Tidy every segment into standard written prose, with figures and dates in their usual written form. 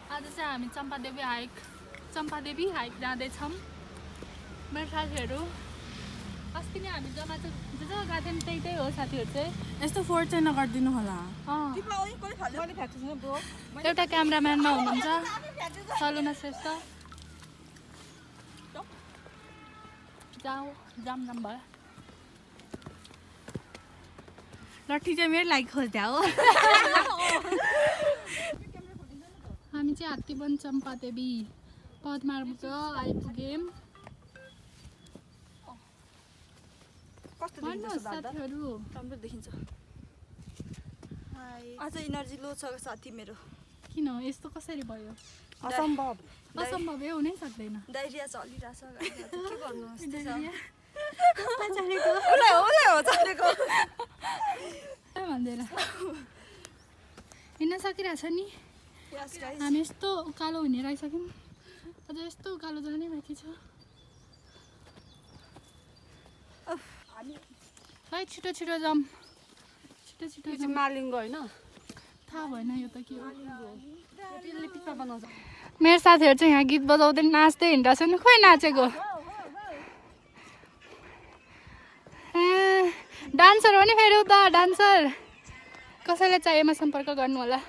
आज चाहिँ हामी चम्पादेवी हाइक जाँदैछौँ। मेरो साथीहरू अस्ति नै हामी जम्मा चाहिँ जहाँ गएको थियौँ त्यही हो साथीहरू चाहिँ। यस्तो फोर्ट चाहिँ नगरिदिनु होला। एउटा क्यामेराम्यानमा हुनुहुन्छ सलुना श्रेष्ठ। जाम भयो। लट्ठी चाहिँ मेरो लागि खोज्दा हो। हामी चाहिँ हात्तीवन चम्पादेवी पदमार्ग आइपुग्यौँ। कस्तो देखिन्छ साथीहरू? राम्रो देखिन्छ। आज एनर्जी लो छ साथी मेरो। किन यस्तो कसरी भयो? असम्भव हुनै सक्दैन। डाइरिया चलिरहेछ के गर्नु भन्दैन हिँड्न सकिरहेछ नि। हामी यस्तो उकालो हुने रहेछौँ। अझ यस्तो उकालो जाने बाँकी छ। है छिटो जाऊँ। छिटो मालिङ्गो होइन थाहा भएन यो त के हो। त्यसले पिक्चर बनाउँछ। मेरो साथीहरू चाहिँ यहाँ गीत बजाउँदै नाच्दै हिँड्दैछ नि। खोइ नाचेको डान्सर हो नि फेरि उता डान्सर। कसैले चाहिएमा सम्पर्क गर्नु होला।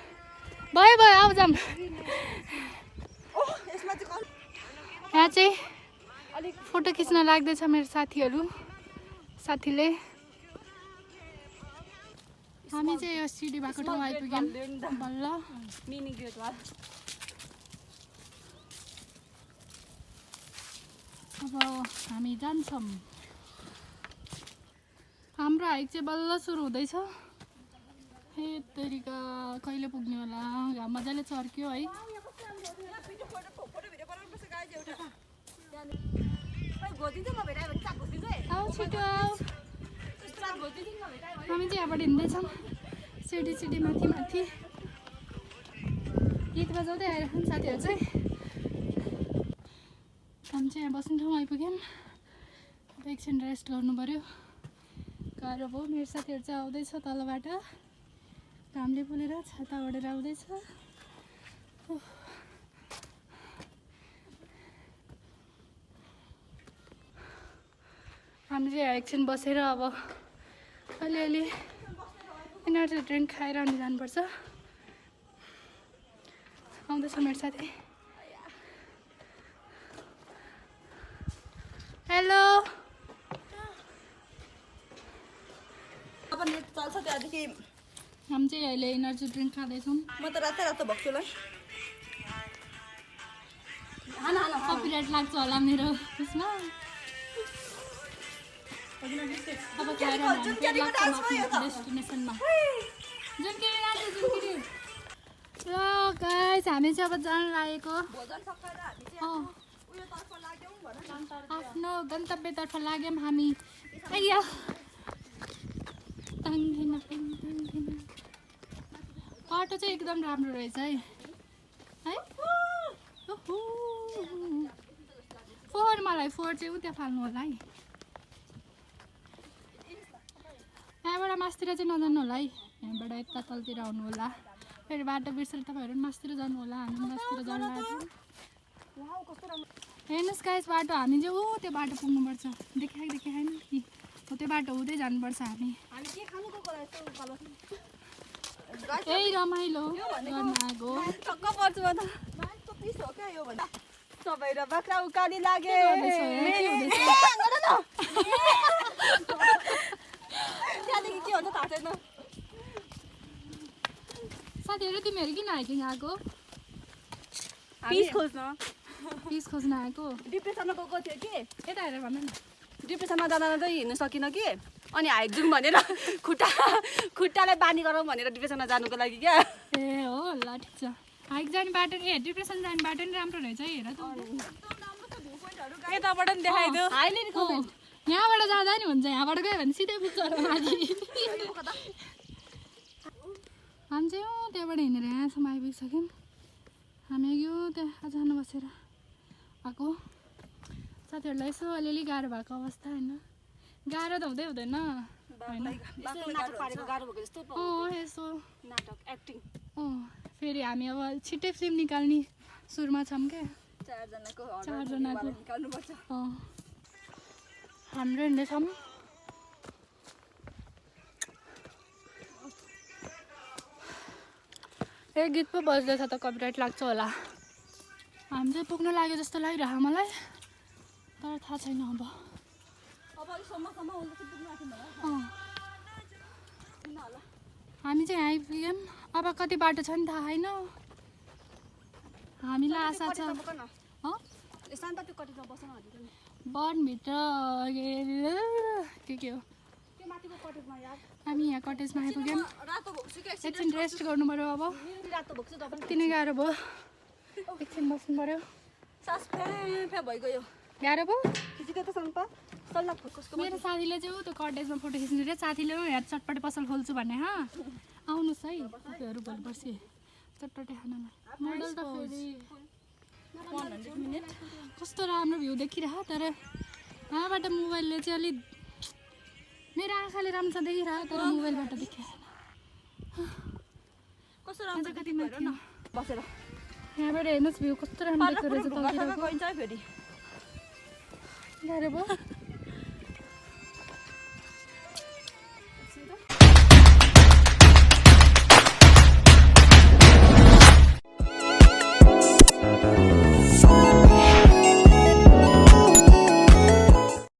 भयो आऊ जाऊँ। यहाँ चाहिँ फोटो खिच्न लाग्दैछ मेरो साथीले। हामी चाहिँ यो सिडी भएको ठाउँ आइपुग्यौँ बल्ल। मिनी गेट वा अब हामी जान्छौँ। हाम्रो हाइक चाहिँ बल्ल सुरु हुँदैछ। हे तरिका कहिले पुग्ने होला। घाम मजाले चर्क्यो है। हामी चाहिँ यहाँबाट हिँड्दैछौँ सिडी माथि गीत बजाउँदै आइरहेको साथीहरू चाहिँ। हामी चाहिँ यहाँ बस्ने ठाउँ आइपुग्यौँ। अब एकछिन रेस्ट गर्नु पऱ्यो। गाह्रो भयो। मेरो साथीहरू चाहिँ आउँदैछ तलबाट। घामले पोलेर छाता ओढेर आउँदैछ। हामी चाहिँ एकछिन बसेर अब अलिअलि एनर्जी ड्रिङ्क खाएर अनि जानुपर्छ। आउँदैछ मेरो साथी। हेलो अब नेट चल्छ त्यहाँदेखि। हामी चाहिँ अहिले एनर्जी ड्रिङ्क खाँदैछौँ। म त रातो भक्छु ल। कपिराइट लाग्छ होला मेरो उसमा। अब खाएर डेस्टिनेसनमा ल गाइस हामी चाहिँ अब जान लागेको। आफ्नो गन्तव्यतर्फ लाग्यौँ हामी। बाटो चाहिँ एकदम राम्रो रहेछ है। फोहोर चाहिँ उता फाल्नु होला है। यहाँबाट मासतिर चाहिँ नजानु होला है। यहाँबाट यता तलतिर आउनु होला। फेरि बाटो बिर्सेर तपाईँहरू पनि मासतिर जानु होला। हामी मासतिर जानु लाग्छौँ। हेर्नुहोस् गाइस बाटो हामी चाहिँ त्यो बाटो पुग्नुपर्छ। देखाएन कि हो त्यो बाटो हुँदै जानुपर्छ हामी। यही रमाइलो गर्न आएको। सबै र बाख्रा उकाली लागे। त्यहाँदेखि के हुन्छ थाहा छैन। साथीहरू तिमीहरू किन हाइकिङ आएको? पिस खोज्न आएको। डिप्रेसनमा गएको थियो कि यता हेरेर भन न। डिप्रेसनमा जाँदा हिँड्नु सकिनँ कि अनि हाइक जाउँ भनेर खुट्टालाई बानी गरौँ भनेर डिप्रेसनमा जानुको लागि क्या। ए हो ल ठिक छ। हाइक जाने बाटो डिप्रेसन जाने बाटो नि राम्रो रहेछ है। हेर त यताबाट पनि देखाइदियो। यहाँबाट जाँदा नि हुन्छ। यहाँबाट गयो भने सिधै पुग्छ माथि। हामी चाहिँ त्यहाँबाट हिँडेर यहाँसम्म आइपुगिसक्यौँ। हामी यो त्यहाँ जानु बसेर आएको। साथीहरूलाई यसो अलिअलि गाह्रो भएको अवस्था होइन। गाह्रो त हुँदैन होइन। नाटक पारेको गाह्रो भएको जस्तो यसो नाटक एक्टिङ फेरि हामी अब छिट्टै फिल्म निकाल्ने सुरुमा छौँ क्या। 4 जनाको चारजनाको निकाल्नुपर्छ। हाम्रो हिँड्दैछौँ। ए गीत पो बज्दैछ त कपिराइट लाग्छ होला। हामी चाहिँ पुग्न लाग्यो जस्तो लागिरह मलाई, तर थाहा छैन अब। अब अलिक सम्मसम्म उसले चाहिँ पुग्नु आँट्यो होला। किन होला? हामी चाहिँ आइपुग्यौँ। अब कति बाटो छ नि थाहा छैन। हामीलाई आशा छ शान्त त्यो कटेजमा बस्न भनेको नि। वनभित्र के हो त्यो माथिको कटेजमा यार। हामी यहाँ कटेजमा आइपुग्यौँ। रातो भएको छु क्या एकछिन रेस्ट गर्नु पऱ्यो। अब मेरो रातो भएको छु तपाईँ यति नै गाह्रो भयो। एकछिन बस्नु पऱ्यो। सास फ्या भइगयो। गाह्रो भयो। खिचिदियो त शान्त सल्लाह फोकसको मेरो साथीले चाहिँ त्यो कटेजमा फोटो खिच्नु रे। साथीले यहाँ चटपटे पसल खोल्छु भन्ने। आउनुहोस् है तपाईँहरू भोलि पर्सि चटपटे खानालाई। मोडल त फेरि 100 मिनेट कस्तो राम्रो भ्यू देखिरह, तर यहाँबाट मोबाइलले चाहिँ अलिक मेरो आँखाले राम्रोसँग देखिरह, तर मोबाइलबाट देखिएन। कस्तो राम्रो कति माथि बसेर यहाँबाट हेर्नुहोस् भ्यू कस्तो राम्रो देखिरहेछ। गइन्छ फेरि गाह्रो भयो।